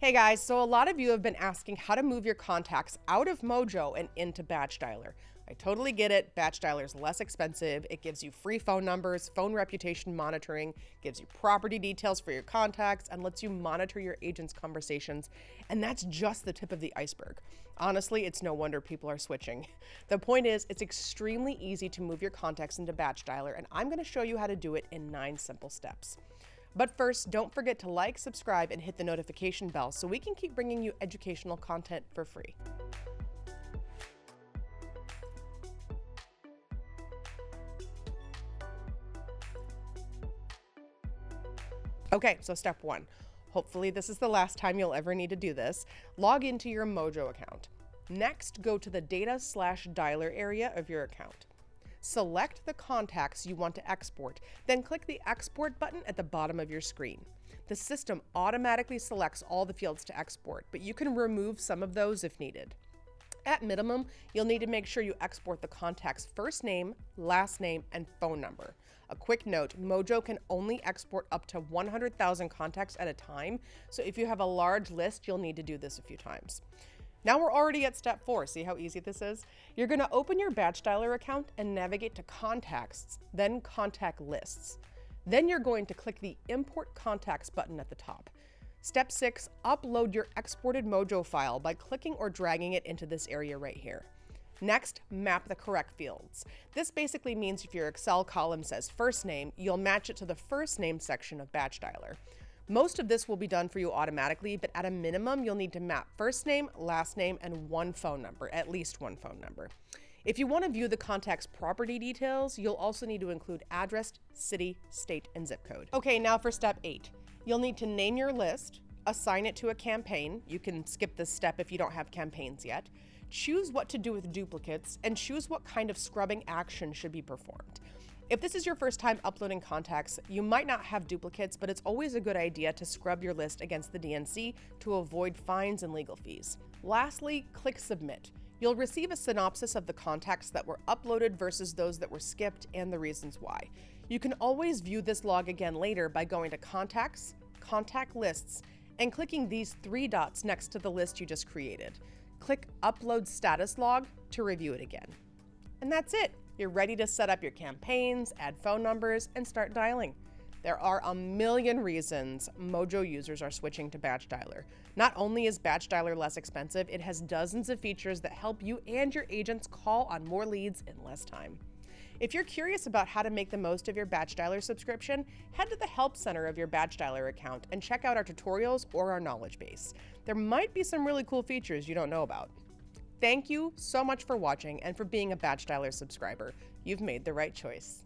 Hey guys, so a lot of you have been asking how to move your contacts out of Mojo and into BatchDialer. I totally get it. BatchDialer is less expensive. It gives you free phone numbers, phone reputation monitoring, gives you property details for your contacts, and lets you monitor your agent's conversations. And that's just the tip of the iceberg. Honestly, it's no wonder people are switching. The point is, it's extremely easy to move your contacts into BatchDialer, and I'm going to show you how to do it in 9 simple steps. But first, don't forget to like, subscribe, and hit the notification bell so we can keep bringing you educational content for free. Okay, so step 1. Hopefully this is the last time you'll ever need to do this. Log into your Mojo account. Next, go to the data/dialer area of your account. Select the contacts you want to export, then click the export button at the bottom of your screen. The system automatically selects all the fields to export, but you can remove some of those if needed. At minimum, you'll need to make sure you export the contact's first name, last name, and phone number. A quick note, Mojo can only export up to 100,000 contacts at a time, so if you have a large list, you'll need to do this a few times. Now we're already at step 4. See how easy this is? You're going to open your BatchDialer account and navigate to Contacts, then Contact Lists. Then you're going to click the Import Contacts button at the top. Step 6, upload your exported Mojo file by clicking or dragging it into this area right here. Next, map the correct fields. This basically means if your Excel column says first name, you'll match it to the first name section of BatchDialer. Most of this will be done for you automatically, but at a minimum, you'll need to map first name, last name, and one phone number, at least one phone number. If you want to view the contact's property details, you'll also need to include address, city, state, and zip code. Okay, now for step 8. You'll need to name your list, assign it to a campaign. You can skip this step if you don't have campaigns yet. Choose what to do with duplicates, and choose what kind of scrubbing action should be performed. If this is your first time uploading contacts, you might not have duplicates, but it's always a good idea to scrub your list against the DNC to avoid fines and legal fees. Lastly, click Submit. You'll receive a synopsis of the contacts that were uploaded versus those that were skipped and the reasons why. You can always view this log again later by going to Contacts, Contact Lists, and clicking these 3 dots next to the list you just created. Click Upload Status Log to review it again. And that's it. You're ready to set up your campaigns, add phone numbers, and start dialing. There are a million reasons Mojo users are switching to BatchDialer. Not only is BatchDialer less expensive, it has dozens of features that help you and your agents call on more leads in less time. If you're curious about how to make the most of your BatchDialer subscription, head to the Help Center of your BatchDialer account and check out our tutorials or our knowledge base. There might be some really cool features you don't know about. Thank you so much for watching and for being a BatchDialer subscriber. You've made the right choice.